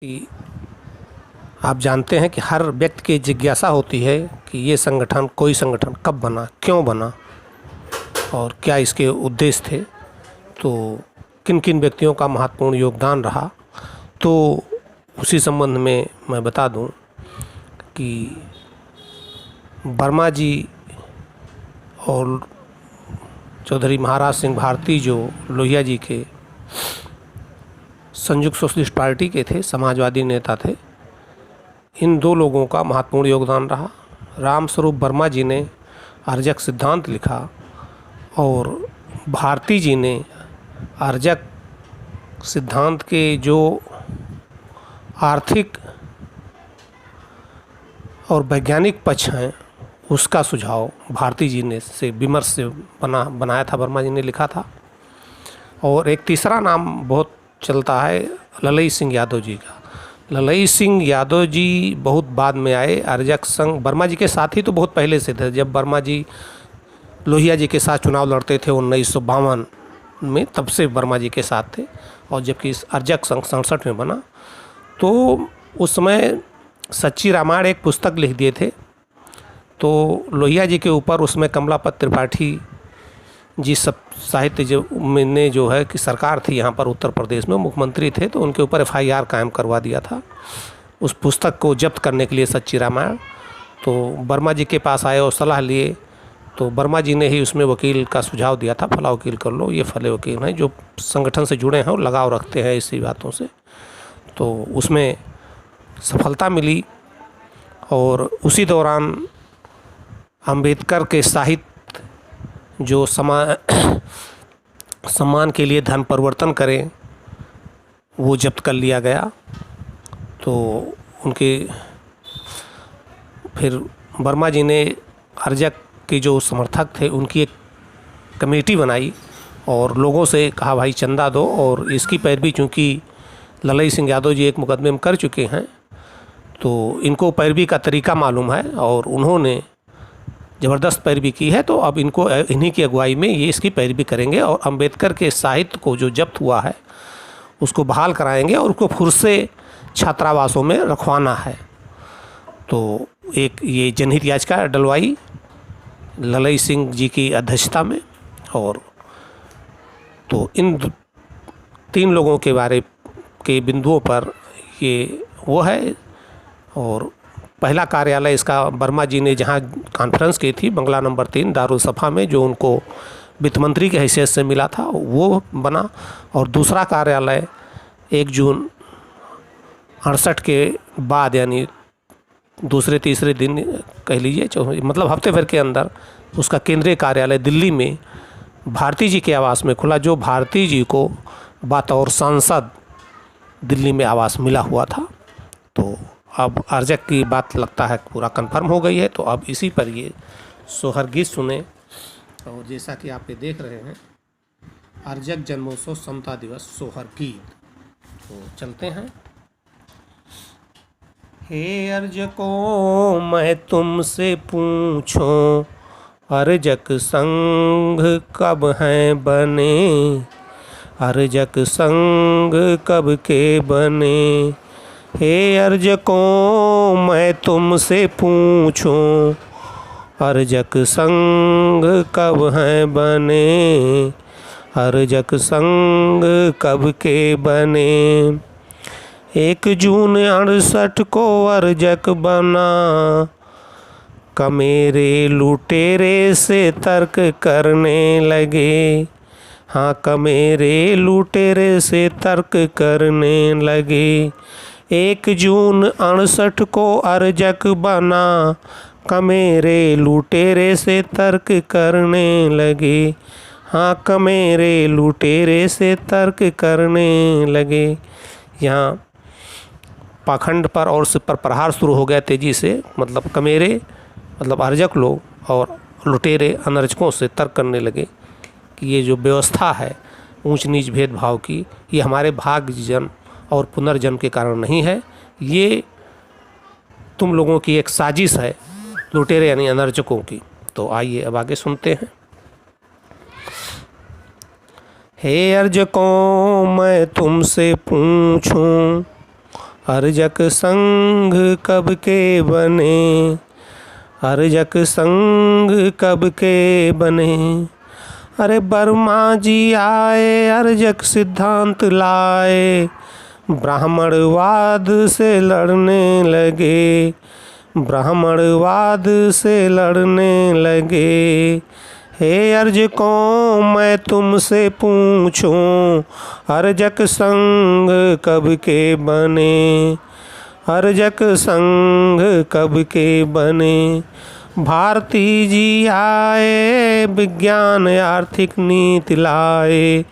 कि आप जानते हैं कि हर व्यक्ति की जिज्ञासा होती है कि ये संगठन कोई संगठन कब बना, क्यों बना और क्या इसके उद्देश्य थे, तो किन किन व्यक्तियों का महत्वपूर्ण योगदान रहा। तो उसी संबंध में मैं बता दूं कि वर्मा जी और चौधरी महाराज सिंह भारती जो लोहिया जी के संयुक्त सोशलिस्ट पार्टी के थे, समाजवादी नेता थे, इन दो लोगों का महत्वपूर्ण योगदान रहा। रामस्वरूप वर्मा जी ने अर्जक सिद्धांत लिखा और भारती जी ने अर्जक सिद्धांत के जो आर्थिक और वैज्ञानिक पक्ष हैं उसका सुझाव भारती जी ने से विमर्श से बनाया था, वर्मा जी ने लिखा था। और एक तीसरा नाम बहुत चलता है ललई सिंह यादव जी का। ललई सिंह यादव जी बहुत बाद में आए। अर्जक संघ वर्मा जी के साथ ही तो बहुत पहले से थे। जब वर्मा जी लोहिया जी के साथ चुनाव लड़ते थे 1952 में, तब से वर्मा जी के साथ थे। और जबकि अर्जक संघ 67 में बना, तो उस समय सच्ची रामायण एक पुस्तक लिख दिए थे। तो लोहिया जी के ऊपर उसमें कमलापत त्रिपाठी जी सब साहित्य जो है कि सरकार थी यहाँ पर उत्तर प्रदेश में, मुख्यमंत्री थे, तो उनके ऊपर FIR कायम करवा दिया था उस पुस्तक को जब्त करने के लिए, सच्ची रामायण। तो वर्मा जी के पास आए और सलाह लिए, तो वर्मा जी ने ही उसमें वकील का सुझाव दिया था, फला वकील कर लो, ये फले वकील हैं जो संगठन से जुड़े हैं और लगाव रखते हैं इसी बातों से। तो उसमें सफलता मिली और उसी दौरान अंबेडकर के साहित्य जो सम्मान के लिए धन परिवर्तन करें वो जब्त कर लिया गया। तो उनके फिर वर्मा जी ने अर्जक के जो समर्थक थे उनकी एक कमेटी बनाई और लोगों से कहा भाई चंदा दो। और इसकी पैरवी चूँकि ललई सिंह यादव जी एक मुकदमे में कर चुके हैं तो इनको पैरवी का तरीका मालूम है और उन्होंने ज़बरदस्त पैरवी की है। तो अब इनको इन्हीं की अगुवाई में ये इसकी पैरवी करेंगे और अंबेडकर के साहित्य को जो जब्त हुआ है उसको बहाल कराएंगे और उसको फिर से छात्रावासों में रखवाना है। तो एक ये जनहित याचिका डलवाई ललई सिंह जी की अध्यक्षता में। और तो इन तीन लोगों के बारे के बिंदुओं पर ये वो है। और पहला कार्यालय इसका वर्मा जी ने जहाँ कॉन्फ्रेंस की थी, बंगला नंबर 3 दारुल सफ़ा में, जो उनको वित्त मंत्री की हैसियत से मिला था, वो बना। और दूसरा कार्यालय 1 जून 68 के बाद, यानी दूसरे तीसरे दिन कह लीजिए, मतलब हफ्ते भर के अंदर उसका केंद्रीय कार्यालय दिल्ली में भारती जी के आवास में खुला, जो भारती जी को बतौर सांसद दिल्ली में आवास मिला हुआ था। तो अब अर्जक की बात लगता है पूरा कंफर्म हो गई है। तो अब इसी पर ये सोहर गीत सुने। और जैसा कि आप ये देख रहे हैं, अर्जक जन्मोत्सव समता दिवस सोहर गीत, तो चलते हैं। हे अर्जकों मैं तुमसे पूछूं, अर्जक संघ कब हैं बने, अर्जक संघ कब के बने। हे अर्जकों मैं तुमसे पूछूं, अर्जक संघ कब हैं बने, अर्जक संघ कब के बने। 1 जून 68 को अर्जक बना, कमेरे लुटेरे से तर्क करने लगे। हाँ, कमेरे लुटेरे से तर्क करने लगे। 1 जून 68 को अर्जक बना, कमेरे लुटेरे से तर्क करने लगे। हाँ, कमेरे लुटेरे से तर्क करने लगे। यहाँ पाखंड पर और सिर पर प्रहार शुरू हो गया तेजी से। मतलब कमेरे मतलब अर्जक लोग और लुटेरे अनर्जकों से तर्क करने लगे कि ये जो व्यवस्था है ऊंच नीच भेदभाव की, ये हमारे भाग्य जन्म और पुनर्जन्म के कारण नहीं है, ये तुम लोगों की एक साजिश है, लुटेरे यानी अनर्जकों की। तो आइए अब आगे सुनते हैं। हे अर्जकों मैं तुमसे पूछूं, अर्जक संग कब के बने, अर्जक संग कब के बने। अरे वर्मा जी आए अर्जक सिद्धांत लाए, ब्राह्मणवाद से लड़ने लगे, ब्राह्मणवाद से लड़ने लगे। हे अर्जकों मैं तुमसे पूछूं, अर्जक संग कब के बने, अर्जक संग कब के बने। भारती जी आए विज्ञान आर्थिक नीति लाए,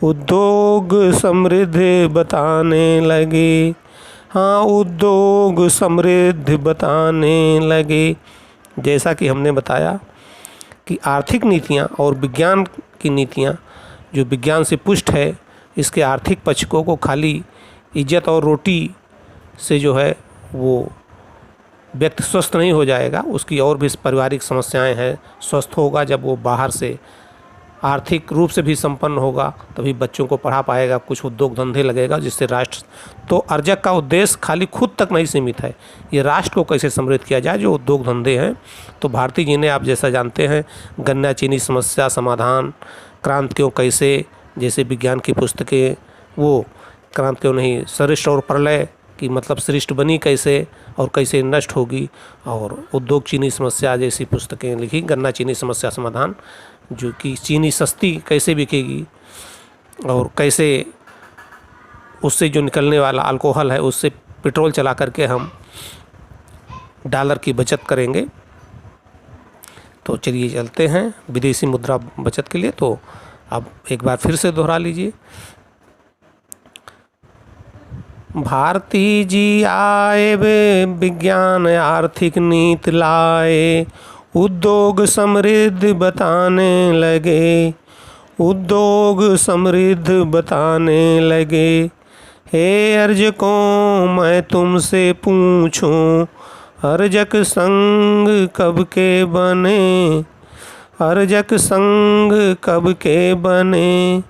उद्योग समृद्ध बताने लगे, हाँ उद्योग समृद्ध बताने लगे। जैसा कि हमने बताया कि आर्थिक नीतियाँ और विज्ञान की नीतियाँ जो विज्ञान से पुष्ट है, इसके आर्थिक पक्षों को खाली इज्जत और रोटी से जो है वो व्यक्ति स्वस्थ नहीं हो जाएगा, उसकी और भी पारिवारिक समस्याएं हैं। स्वस्थ होगा जब वो बाहर से आर्थिक रूप से भी संपन्न होगा, तभी बच्चों को पढ़ा पाएगा, कुछ उद्योग धंधे लगेगा जिससे राष्ट्र। तो अर्जक का उद्देश्य खाली खुद तक नहीं सीमित है, ये राष्ट्र को कैसे समृद्ध किया जाए, जो उद्योग धंधे हैं। तो भारती जी ने, आप जैसा जानते हैं, गन्ना चीनी समस्या समाधान, क्रांतियों कैसे, जैसे विज्ञान की पुस्तकें, वो क्रांतियों नहीं, सृष्ट और प्रलय कि मतलब सृष्ट बनी कैसे और कैसे नष्ट होगी, और उद्योग चीनी समस्या जैसी पुस्तकें लिखी, गन्ना चीनी समस्या समाधान, जो कि चीनी सस्ती कैसे बिकेगी और कैसे उससे जो निकलने वाला अल्कोहल है उससे पेट्रोल चला करके हम डॉलर की बचत करेंगे। तो चलिए चलते हैं विदेशी मुद्रा बचत के लिए। तो अब एक बार फिर से दोहरा लीजिए। भारती जी आए वे विज्ञान आर्थिक नीति लाए, उद्योग समृद्ध बताने लगे, उद्योग समृद्ध बताने लगे। हे अर्जकों मैं तुमसे पूछूं, अर्जक संग कब के बने, अर्जक संग कब के बने।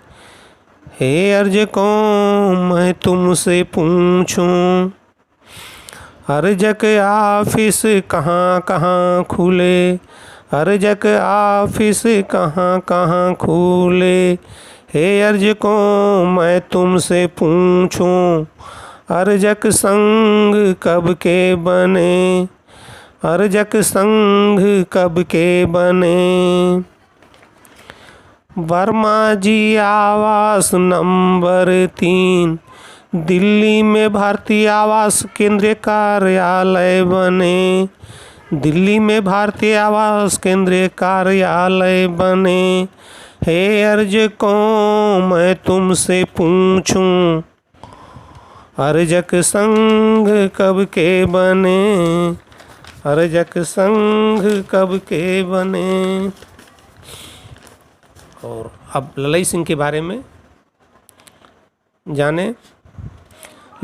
हे अर्जकों मैं तुमसे पूछूं, अर्जक ऑफिस कहाँ कहाँ खुले, अर्जक ऑफिस कहाँ कहाँ खुले। हे अर्जकों मैं तुमसे पूछूं, अर्जक संग कब के बने, अर्जक संग कब के बने। वर्मा जी आवास नंबर 3, दिल्ली में भारतीय आवास केंद्रीय कार्यालय बने, दिल्ली में भारतीय आवास केंद्रीय कार्यालय बने। हे अर्जकों मैं तुमसे पूछूं, अर्जक संग कब के बने, अर्जक संग कब के बने। और अब ललई सिंह के बारे में जाने।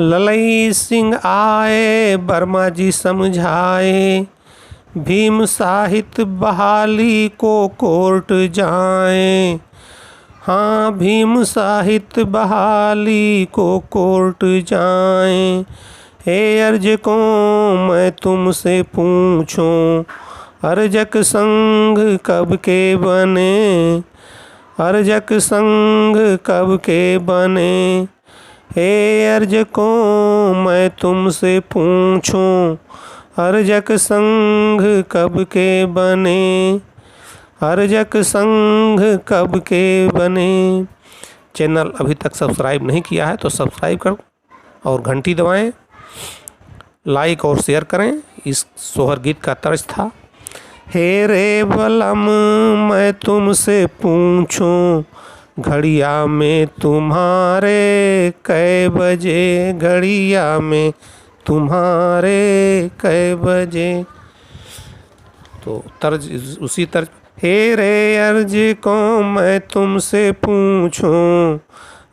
ललई सिंह आए वर्मा जी समझाए, भीम साहित्य बहाली को कोर्ट जाएं, हाँ भीम साहित्य बहाली को कोर्ट जाएं। हे अर्जकों मैं तुमसे पूछूं, अर्जक संग कब के बने, अर्जक संग कब के बने। हे अर्जकों मैं तुमसे पूछूं, अर्जक संग कब के बने, अर्जक संग कब के बने। चैनल अभी तक सब्सक्राइब नहीं किया है तो सब्सक्राइब कर और घंटी दबाएं, लाइक और शेयर करें। इस सोहर गीत का तर्ज था, हे रे बलम मैं तुमसे पूछूं, घड़िया में तुम्हारे कै बजे, घड़िया में तुम्हारे कै बजे। तो तर्ज उसी तर्ज, हे रे अर्जकों मैं तुमसे पूछूं,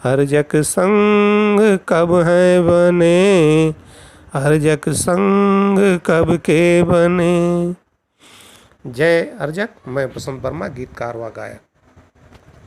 अर्जक संग कब है बने, अर्जक संग कब के बने। जय अर्जक। मैं बसंत वर्मा, गीतकार व गायक।